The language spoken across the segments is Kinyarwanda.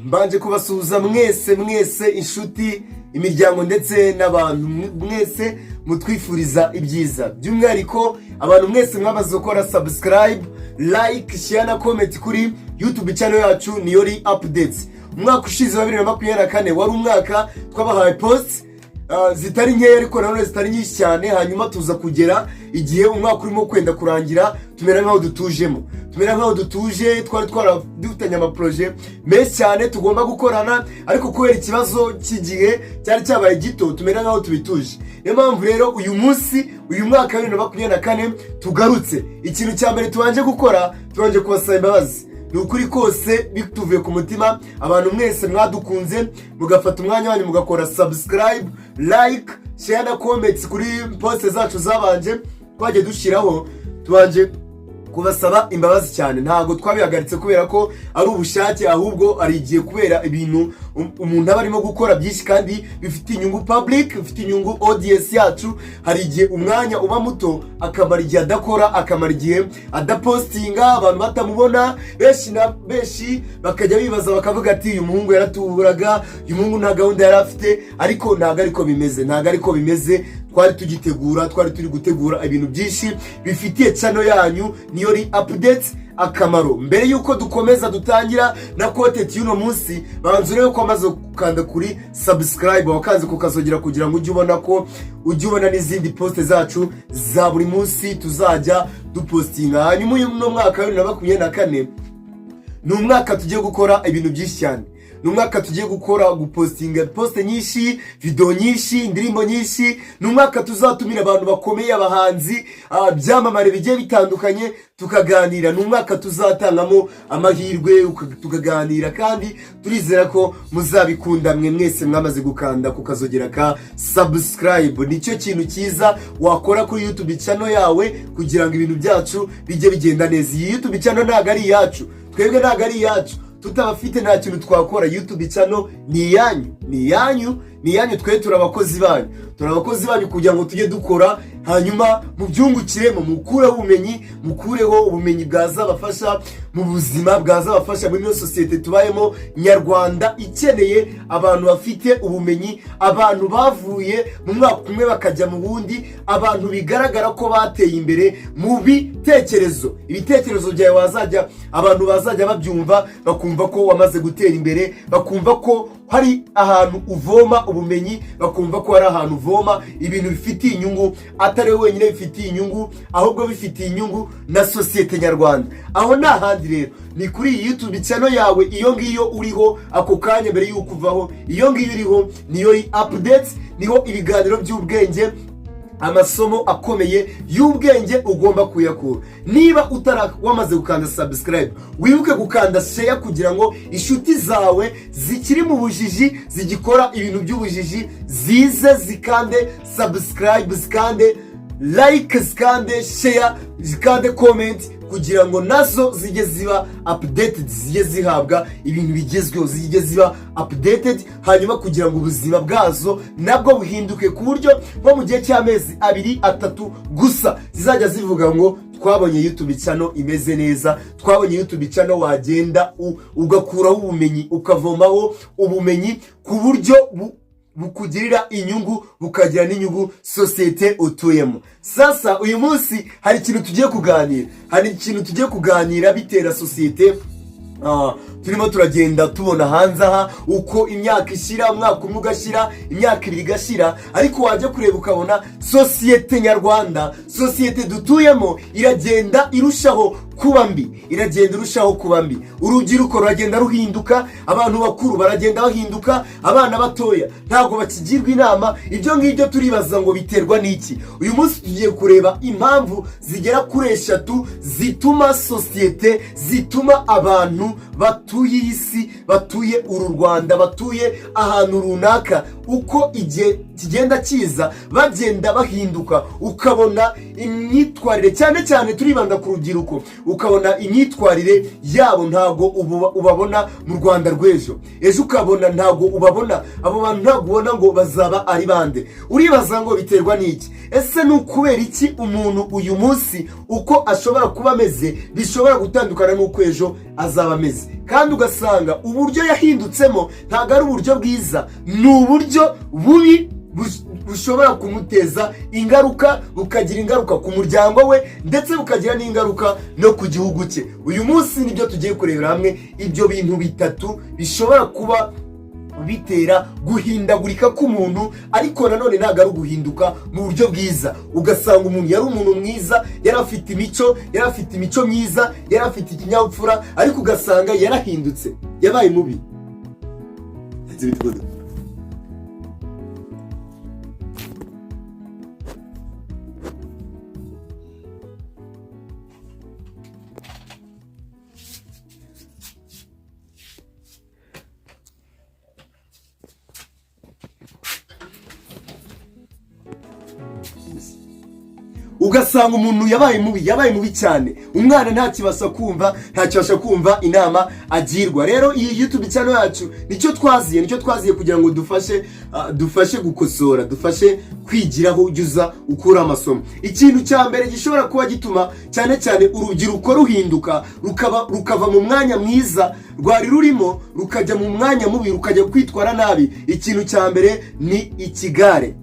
mbanje kubasuhuza mwese inshuti imiryango ndetse n'abantu mwese mutwifuriza ibyiza, by'umwihariko abantu mwese mwamaze gukora subscribe, like, share na comment kuri YouTube channel yacu Niyori Updates. Umwaka ushize wa 2024 wari umwaka twabahaye posts zitari nkeya ariko nanone zitari nyinshi cyane, hanyuma tuza kugera igihe umwaka urimo kwenda kurangira tumera nkaho dutuje twari dufitanye ama projet menshi cyane tugomba gukorana, ariko kubera ikibazo cy'igihe cyari cyabaye gito tumera nkaho tubituje. Niyo mpamvu rero uyu mwaka wa 2024 tugarutse. Ikintu cya mbere tubanje gukora, tubanje kubasaba imbabazi. Ni ukuri kose bituvuye ku mutima, abantu mwese mwadukunze mugafata umwanya wanyu mugakora subscribe, like, share na comments kuri post zacu zabanje twagiye dushiraho. Tubanje kubasaba imbabazi cyane, ntago twabihagaritse kubera ko ari ubushake, ahubwo ari igiye kubera ibintu umuntu aba arimo gukora byinshi kandi bifite inyungu public, bifite inyungu audience yacu. Hari igihe umwanya uba muto akamara igihe adakora, akamara igihe adapostinga, abantu batamubona, benshi bakajya bibaza bakavuga ati uyu muhungu yaratuburaga, uyu muhungu nta gahunda yari afite. Ariko ntago ariko bimeze, twari turi gutegura ibintu byinshi bifitiye channel yanyu Niyori Updates akamaro. Mbere yuko dukomeza dutangira na content y'uno munsi, banzure yuko amaze gukanda kuri subscribe, wakanze kukazogera kugira ngo ujye ubona n'izindi post zacu za buri munsi tuzajya dupostinga. Hanyuma uyu mwaka wa 2024 ni umwaka tugiye gukora ibintu byinshi cyane. Ni umwaka tugiye gupostinga post nyinshi, video nyinshi, indirimbo nyinshi. Ni umwaka tuzatumira abantu bakomeye, abahanzi, byamamare bigiye bitandukanye tukaganira. Ni umwaka tuzatangamo amahirwe tukaganira, kandi turizera ko muzabikunda mwese mwamaze gukanda kukazogera ka subscribe. Nicyo kintu cyiza wakora kuri YouTube channel yawe kugira ngo ibintu byacu bijye bigenda neza. Iyi YouTube channel ntago ari yacu, twebwe ntago ari yacu, tutabafite nta kintu twakora. YouTube channel ni yanyu, twe turabakozi banyu kugira ngo tujye dukora, hanyuma mubyungukiremo, mukureho ubumenyi bwazabafasha mu buzima, bwazabafasha muri societe tubayemo nyarwanda ikeneye abantu bafite ubumenyi, abantu bavuye mu mwaka umwe bakajya mu wundi, abantu bigaragara ko bateye imbere mu ibitekerezo byawe, abantu bazajya babyumva bakumva ko wamaze gutera imbere, bakumva ko hari ahantu uvoma ubumenyi, bakumva ko hari ahantu uvoma ibintu bifitiye inyungu, atari wenyine bifitiye inyungu, ahubwo bifitiye inyungu na societe nyarwanda. Aho nta handi rero, ni kuri YouTube channel yawe. Iyo ngiyo uriho ako kanya mbere yuko uvaho, iyo ngiyo uriho Niyori Updates, niho ibiganiro by'ubwenge, amasomo akomeye y'ubwenge ugomba kuyakura. Niba wamaze gukanda subscribe, wibuke gukanda share kugira ngo inshuti zawe zikiri mu bujiji, zigikora ibintu by'ubujiji, zize zikande subscribe, zikande like, zikande share, zikande comment, kugira ngo nazo zijye ziba updated, zijye zihabwa ibintu bigezweho, zijye ziba updated, hanyuma kugira ngo ubuzima bwazo nabwo buhinduke, ku buryo nko mu gihe cy'amezi 2-3 gusa zizajya zivuga ngo twabonye YouTube channel imeze neza, twabonye YouTube channel wagenda ugakuraho ubumenyi, ukavomaho ubumenyi ku buryo bukugirira inyungu, bukagira n'inyungu societe utuyemo. Sasa uyu munsi hari ikintu tugiye kuganira, bitera societe turimo turagenda tubona hanze aha uko imyaka ishira, umwaka umwe ugashira, imyaka 2 igashira, ariko wajya kureba ukabona societe nyarwanda, societe dutuyemo iragenda irushaho kuba mbi. Urubyiruko ruragenda ruhinduka, abantu bakuru baragenda bahinduka, abana batoya ntago bakigirwa inama. Ibyo ngibyo turibaza ngo biterwa n'iki? Uyu munsi tugiye kureba impamvu zigera kuri 3 zituma societe, zituma abantu batuye isi, batuye uru Rwanda, batuye ahantu runaka, uko igihe kigenda kiza bagenda bahinduka, ukabona imyitwarire, cyane cyane turibanda ku rubyiruko, ukabona imyitwarire yabo ntago ubabona mu Rwanda rw'ejo. Ejo ukabona ntago ubabona, abo bantu ntago ubona ngo bazaba ari bande. Uribaza ngo biterwa n'iki? Ese ni ukubera iki umuntu uyu munsi uko ashobora kuba ameze bishobora gutandukana n'uko ejo azaba ameze? Kandi ugasanga uburyo yahindutsemo ntago ari uburyo bwiza, ni uburyo bubi bushobora kumuteza ingaruka, bukagira ingaruka ku muryango we, ndetse bukagira n'ingaruka no ku gihugu cye. Uyu munsi nibyo tugiye kurebera hamwe, ibyo bintu bitatu bishobora kuba bitera guhindagurika k'umuntu, ariko nanone ntabwo ari uguhinduka mu buryo bwiza. Ugasanga umuntu yari umuntu mwiza, yari afite imico myiza, yari afite ikinyabupfura, ariko ugasanga yarahindutse, yabaye mubi. Ugasanga umuntu yabaye mubi cyane, umwana ntakibasha kumva inama agirwa. Rero iyi YouTube channel yacu nicyo twaziye kugira ngo dufashe gukosora, dufashe kwigiraho, ujya ukura amasomo. Ikintu cya mbere gishobora kuba gituma cyane cyane urubyiruko ruhinduka, rukava mu mwanya mwiza rwari rurimo rukajya mu mwanya mubi, rukajya kwitwara nabi. Ikintu cya mbere ni ikigare.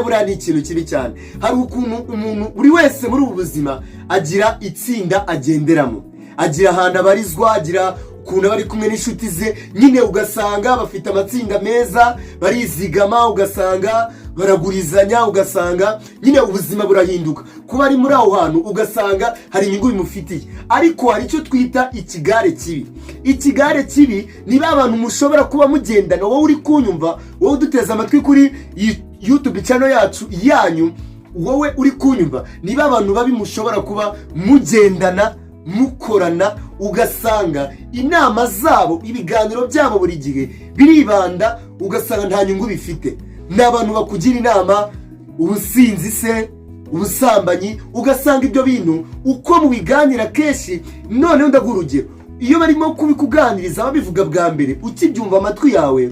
Buriya ni ikintu kibi cyane. Hari ukuntu umuntu buri wese muri ubu buzima agira itsinda agenderamo, agira ahantu abarizwa, agira ukuntu bari kumwe n'inshuti ze. Nyine ugasanga bafite amatsinda meza, barizigama, ugasanga baragurizanya, ugasanga nyine ubuzima burahinduka. Kuba ari muri aho hantu ugasanga hari inyungu bimufitiye. Ariko hari icyo twita ikigare kibi. Ikigare kibi ni abantu mushobora kuba mugendana, wowe uri kunyumva, wowe uduteze amatwi kuri YouTube channel yacu yanyu, wowe uri kunyumva, niba abantu babi mushobora kuba mugendana, mukorana, ugasanga inama zabo, ibiganiro byabo buri gihe biribanda, ugasanga nta nyungu bifite. Ni abantu bakugira inama, ubusinzi se, ubusambanyi, ugasanga ibyo bintu uko mubiganira kenshi. Noneho ndaguha urugero, iyo barimo kubikuganiriza babivuga bwa mbere, ukibyumva amatwi yawe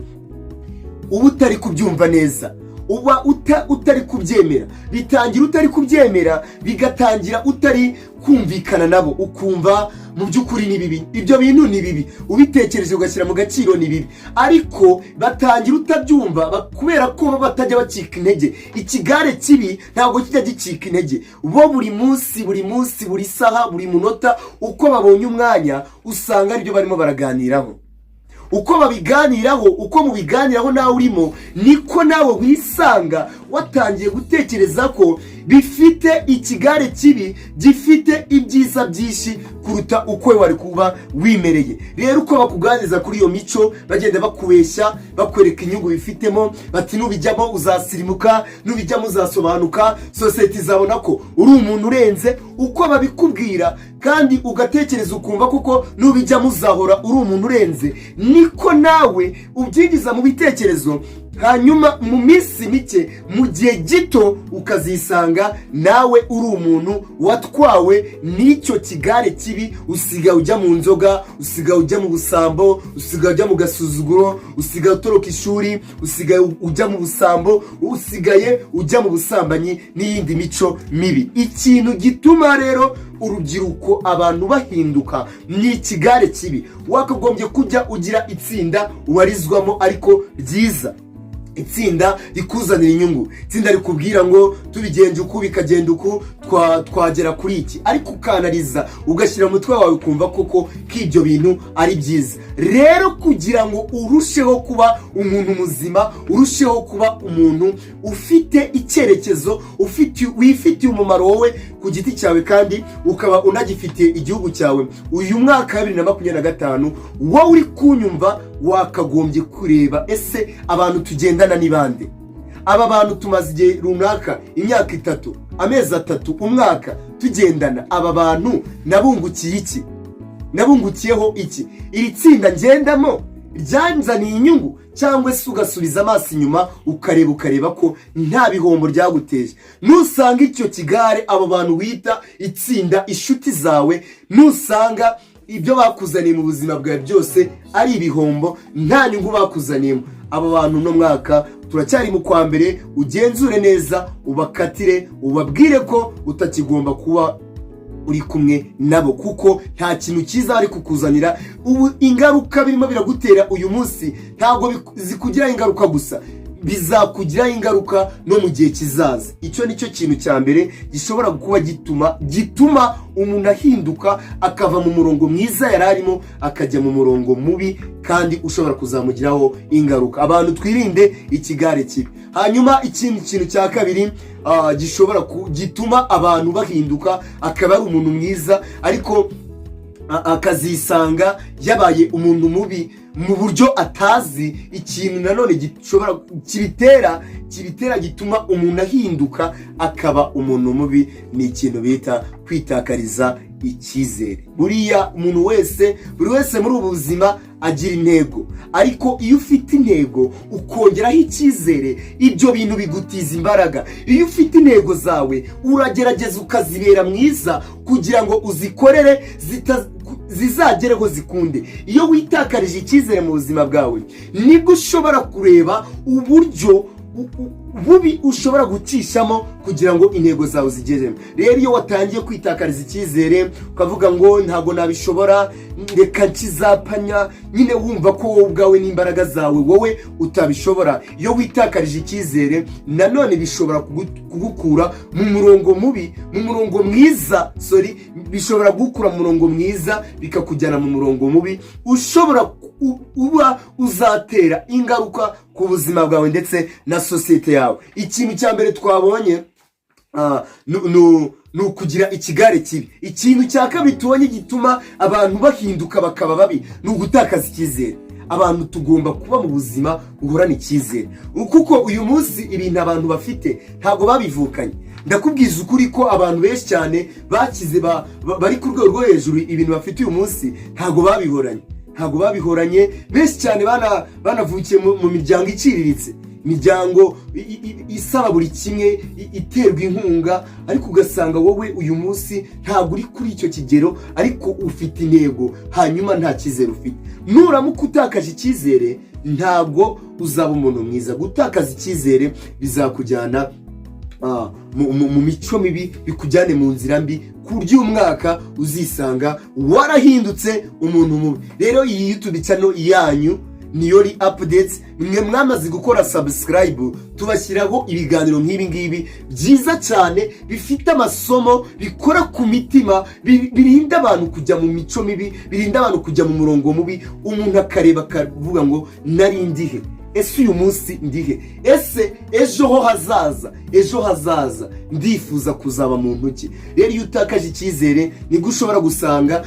uba utari kubyumva neza, uba utari kubyemera, bitangira utari kubyemera, bigatangira utari kumvikana nabo, ukumva mu by'ukuri ni bibi, ibyo bintu ni bibi, ubitekereje ugashyira mu gaciro ni bibi. Ariko batangira utabyumva kubera ko batajya bacika intege. Ikigare kibi ntabwo kijya gicika intege, bo buri munsi, buri saha, buri munota, uko babonye umwanya usanga aribyo barimo baraganiraho. Uko babiganiraho, uko mubiganiraho nawe urimo, niko nawe wisanga watangiye gutekereza ko bifite ikigare kibi gifite ibyiza byinshi kuruta uko wari kuba wimereye. Rero uko bakuganiriza kuri iyo mico, bagenda bakubeshya, bakwereka inyungu bifitemo, bati nubijyamo uzasirimuka, nubijyamo uzasobanuka, society izabona ko uri umuntu urenze. Uko babikubwira kandi ugatekereza ukumva kuko nubijyamo uzahora uri umuntu urenze, niko nawe ubyigiza mu bitekerezo. Hanyuma mu minsi mike, mu gihe gito, ukazisanga nawe uri umuntu watwawe n'icyo kigare kibi. Usigaye ujya mu nzoga, usigaye ujya mu busambo, usigaye ujya mu gasuzuguro, usigaye utoroka ishuri, usigaye ujya mu busambo, usigaye ujya mu busambanyi n'iyindi mico mibi. Ikintu gituma rero urubyiruko, abantu bahinduka, ni ikigare kibi. Wakagombye kujya ugira itsinda ubarizwamo ariko ryiza, itsinda rikuzanira inyungu, itsinda rikubwira ngo tubigenje uku bikagenda uku twagera kuri iki, ariko ukanariza ugashyira mu mutwe wawe ukumva koko k'ibyo bintu ari byiza. Rero kugira ngo urusheho kuba umuntu muzima, urusheho kuba umuntu ufite icyerekezo, wifitiye umumaro wowe ku giti cyawe, kandi ukaba unagifitiye igihugu cyawe, uyu mwaka wa 2025 wowe uri kunyumva wakagombye kureba, ese abantu tugendana ni bande? Aba bantu tumaze igihe runaka, imyaka 3, amezi 3, umwaka tugendana, aba bantu nabungukiye iki? Nabungukiyeho iki? Iri tsinda ngendamo ryanzaniye inyungu, cyangwa se ugasubiza amaso inyuma ukareba ko nta bihombo ryaguteje. Nusanga icyo kigare abo bantu wita itsinda inshuti zawe, nusanga ibyo bakuzaniye mu buzima bwawe byose ari ibihombo, nta nyungu bakuzaniyemo, abo bantu no mwaka turacyari mu kwa mbere, ugenzure neza, ubakatire, ubabwire ko utakigomba kuba uri kumwe nabo, kuko nta kintu cyiza bari kukuzanira. Ubu ingaruka birimo biragutera uyu munsi ntabwo zikugiraho ingaruka gusa, bizakugiraho ingaruka no mu gihe kizaza. Icyo nicyo kintu cya mbere gishobora kuba gituma umuntu ahinduka akava mu murongo mwiza yari arimo akajya mu murongo mubi, kandi ushobora kuzamugiraho ingaruka. Abantu twirinde ikigare kibi. Hanyuma ikindi kintu cya kabiri gishobora gituma abantu bahinduka, akaba ari umuntu mwiza ariko akazisanga yabaye umuntu mubi mu buryo atazi. Ikintu nanone gishobora kibitera gituma umuntu ahinduka akaba umuntu mubi, ni ikintu bita kwitakariza icyizere. Buriya buri wese muri ubu buzima agira intego, ariko iyo ufite intego ukongeraho icyizere, ibyo bintu bigutiza imbaraga. Iyo ufite intego zawe uragerageza ukazibera mwiza kugira ngo uzikorere zizagereho zikunde. Iyo witakarije icyizere mu buzima bwawe, nibwo ushobora kureba uburyo bubi ushobora gucishamo kugira ngo intego zawe zigeremo. Rero iyo watangiye kwitakariza icyizere ukavuga ngo ntago nabishobora, reka kizapanya, nyine wumva ko wowe ubwawe n'imbaraga zawe wowe utabishobora. Iyo witakarije icyizere nanone bishobora kugukura mu murongo mubi, mu murongo mwiza, bishobora kugukura mu murongo mwiza bikakujyana mu murongo mubi, ushobora uzatera ingaruka ku buzima bwawe ndetse na sosiyete yawe. Ikintu cya mbere twabonye ni ukugira ikigare kibi. Ikintu cya kabiri tubonye gituma abantu bahinduka bakaba babi ni ugutakaza icyizere. Abantu tugomba kuba mu buzima buhorana icyizere, kuko uyu munsi ibintu abantu bafite ntabwo babivukanye. Ndakubwiza ukuri ko abantu benshi cyane bakize bari ku rwego rwo hejuru, ibintu bafite uyu munsi ntabwo babihoranye. Benshi cyane banavukiye mu miryango iciriritse, imiryango isaba buri kimwe, iterwa inkunga, ariko ugasanga wowe uyu munsi ntabwo uri kuri icyo kigero, ariko ufite intego, hanyuma nta cyizere ufite. Nuramuka utakaje icyizere ntabwo uzaba umuntu mwiza. Gutakaza icyizere bizakujyana mu mico mibi, bikujyane mu nzira mbi, ku buryo umwaka uzisanga warahindutse umuntu mubi. Rero iyi YouTube channel yanyu Niyori Updates, mwe mwamaze gukora subscribe, tubashyiraho ibiganiro nk'ibi ngibi byiza cyane, bifite amasomo, bikora ku mitima, birinda abantu kujya mu mico mibi, birinda abantu kujya mu murongo mubi. Umuntu akareba akavuga ngo nari ndihe, ese uyu munsi ndihe, ese ejo hazaza ndifuza kuzaba mu ntoki. Rero iyo utakaje icyizere nibwo ushobora gusanga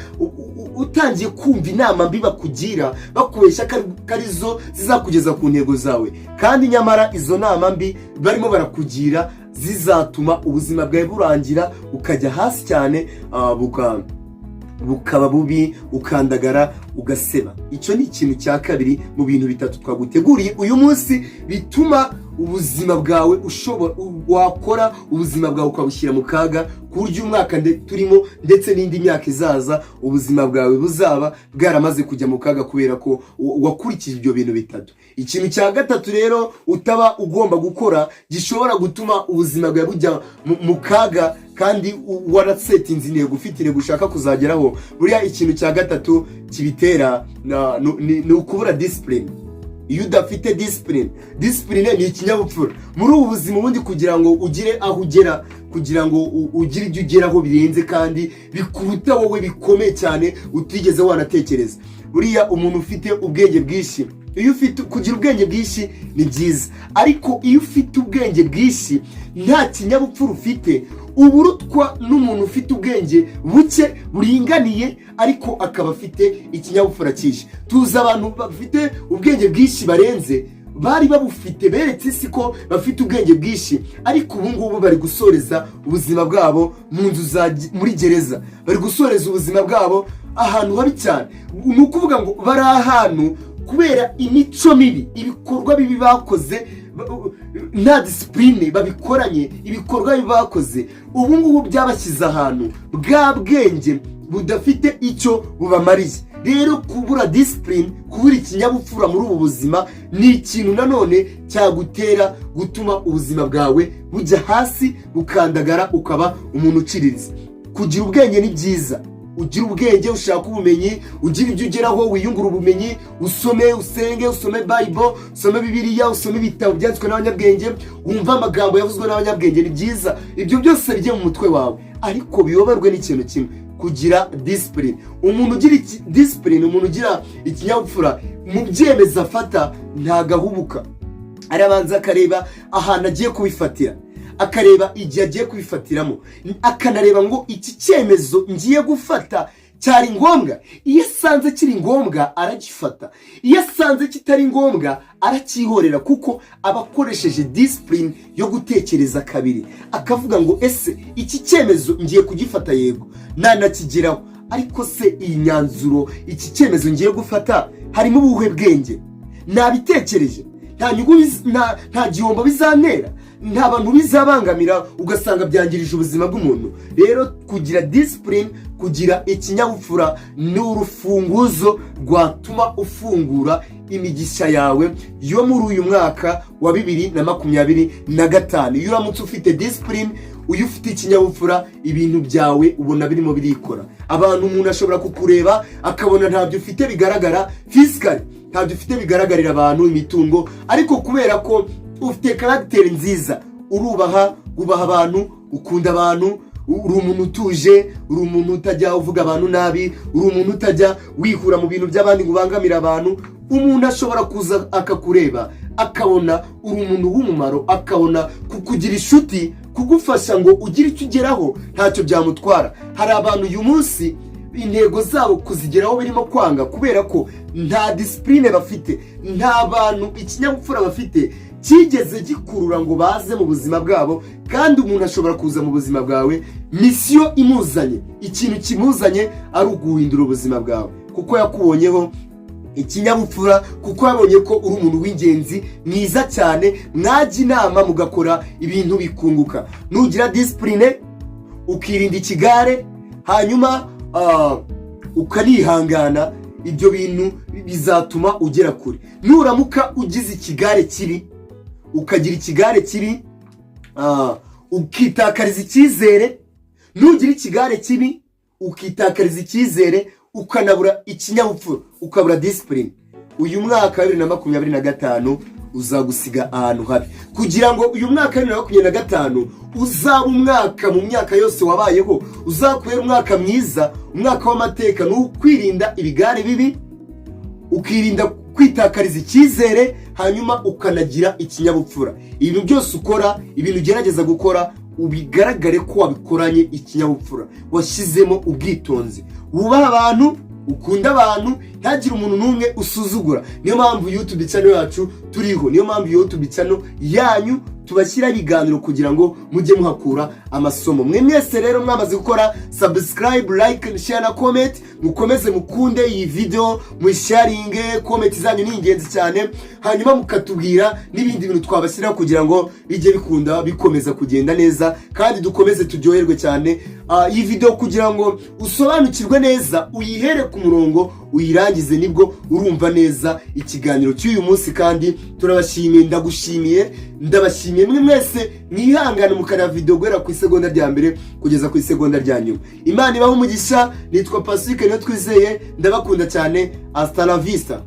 utangiye kumva inama mbi bakugira, bakubeshya karizo zizakugeza ku ntego zawe, kandi nyamara izo nama mbi barimo barakugira zizatuma ubuzima bwawe burangira, ukajya hasi cyane, bukaba bubi, ukandagara, ugaseba. Icyo ni ikintu cya kabiri mu bintu bitatu twaguteguriye uyu munsi bituma ubuzima bwawe wakora ubuzima bwawe ukabushyira mu kaga, ku buryo umwaka turimo ndetse n'indi myaka izaza ubuzima bwawe buzaba bwaramaze kujya mu kaga kubera ko wakurikije ibyo bintu bitatu. Ikintu cya gatatu rero utaba ugomba gukora gishobora gutuma ubuzima bwawe bujya mu kaga, kandi warasetinze intego, ufite intego ushaka kuzageraho, buriya ikintu cya gatatu kibitera ni ukubura discipline. Iyo udafite discipline ni ikinyabupfura muri ubu buzima. Ubundi kugira ngo ugire aho ugera, kugira ngo ugire ibyo ugeraho birenze kandi bikuruta wowe, bikomeye cyane utigeze wanatekereza. Buriya umuntu ufite ubwenge bwinshi, kugira ubwenge bwinshi ni byiza, ariko iyo ufite ubwenge bwinshi nta kinyabupfura ufite, uba urutwa n'umuntu ufite ubwenge buke buringaniye ariko akaba afite ikinyabupfura cyinshi. Tuzi abantu bafite ubwenge bwinshi barenze, bari babufite, beretse isi ko bafite ubwenge bwinshi, ariko ubu ngubu bari gusoreza ubuzima bwabo muri gereza, bari gusoreza ubuzima bwabo ahantu habi cyane. Ni ukuvuga ngo bari ahantu kubera imico mibi, ibikorwa bibi bakoze, nta disipurine babikoranye, ibikorwa bibi bakoze, ubu ngubu byabashyize ahantu bwa bwenge budafite icyo bubamariye. Rero kubura disipurine, kubura ikinyabupfura muri ubu buzima ni ikintu nanone cyagutera gutuma ubuzima bwawe bujya hasi bukandagara, ukaba umuntu uciriritse. Kugira ubwenge ni byiza, ugira ubwenge, ushaka ubumenyi, ugira ibyo ugeraho, wiyungura ubumenyi, usome, usenge, usome Bible, usome Bibiliya, usome ibitabo byanditswe n'abanyabwenge, wumva amagambo yavuzwe n'abanyabwenge, ni byiza. Ibyo byose bijye mu mutwe wawe, ariko biyoborwe n'ikintu kimwe: kugira disipurine. Umuntu ugira disipurine, umuntu ugira ikinyabupfura mu byemezo afata, ntagahubuka. Arabanza akareba ahantu agiye kubifatira, akareba igihe agiye kubifatiramo, akanareba ngo iki cyemezo ngiye gufata cyari ngombwa. Iyo asanze kiri ngombwa aragifata, iyo asanze kitari ngombwa aracyihorera, kuko aba akoresheje disipurine yo gutekereza kabiri, akavuga ngo ese iki cyemezo ngiye kugifata, yego nanakigeraho, ariko se iyi myanzuro, iki cyemezo ngiye gufata harimo ubuhe bwenge? Nabitekereje, nta gihombo bizantera, nta bantu bizabangamira ugasanga byangirije ubuzima bw'umuntu. Rero kugira disipurine, kugira ikinyabupfura ni urufunguzo rwatuma ufungura imigisha yawe yo muri uyu mwaka wa 2025. Iyo uramutse ufite disipurine, uyu ufite ikinyabupfura, ibintu byawe ubona birimo birikora. Umuntu ashobora kukureba akabona ntabyo ufite bigaragara physically, ntabyo ufite bigaragarira abantu, imitungo, ariko kubera ko ufite karagiteri nziza, urubaha abantu, ukunda abantu, uri umuntu utuje, uri umuntu utajya uvuga abantu nabi, uri umuntu utajya wihura mu bintu by'abandi ngo ubangamire abantu, umuntu ashobora kuza akakureba akabona uri umuntu w'umumaro, akabona kukugira inshuti, kugufasha ngo ugire icyo ugeraho, ntacyo byamutwara. Hari abantu uyu munsi intego zabo kuzigeraho birimo kwanga, kubera ko nta disipurine bafite, nta bantu ikinyabupfura bafite kigeze gikurura ngo baze mu buzima bwabo. Kandi umuntu ashobora kuza mu buzima bwawe, misiyo imuzanye, ikintu kimuzanye ari uguhindura ubuzima bwawe, kuko yakubonyeho ikinyabupfura, kuko yabonye ko uri umuntu w'ingenzi mwiza cyane, mwajya inama mugakora ibintu bikunguka. Nugira disipurine, ukirinda ikigare, hanyuma ukanihangana, ibyo bintu bizatuma ugera kure. Nuramuka ugize ikigare kibi, ukagira ikigare kibi, ukitakariza icyizere, nugira ikigare kibi ukitakariza icyizere, ukanabura ikinyabupfura, ukabura disipurine, uyu mwaka wa 2025 uzagusiga ahantu habi. Kugira ngo uyu mwaka wa 2025 uzaba umwaka mu myaka yose wabayeho, uzakubera umwaka mwiza, umwaka w'amateka, ni ukwirinda ibigare bibi, ukirinda kwitakariza icyizere, hanyuma ukanagira ikinyabupfura. Ibintu byose ukora, ibintu ugerageza gukora, ubigaragare ko wabikoranye ikinyabupfura, washyizemo ubwitonzi, wubaha abantu, ukunda abantu, ntagire umuntu n'umwe usuzugura. Niyo mpamvu YouTube channel yacu turiho, niyo mpamvu YouTube channel yanyu tubashyira ibiganiro kugira ngo mujye muhakura amasomo. Mwe mwese rero mwamaze gukora subscribe, like, share na comment, mukomeze mukunde iyi video, musharinge, comment zanyu ni ingenzi cyane, hanyuma mukatubwira n'ibindi bintu twabashyira kugira ngo bijye bikunda bikomeza kugenda neza, kandi dukomeze turyoherwe cyane. Iyi video kugira ngo usobanukirwe neza, uyihere ku murongo, uyirangize, nibwo urumva neza ikiganiro cy'uyu munsi. Kandi turabashimiye, ndagushimiye, ndabashimiye mwe mwese mwihangana mukana video guhera ku isegonda rya mbere kugeza ku isegonda rya nyuma. Imana ibahe umugisha. Nitwa Pacifique, niyo twizeye, ndabakunda cyane. Hasta la vista.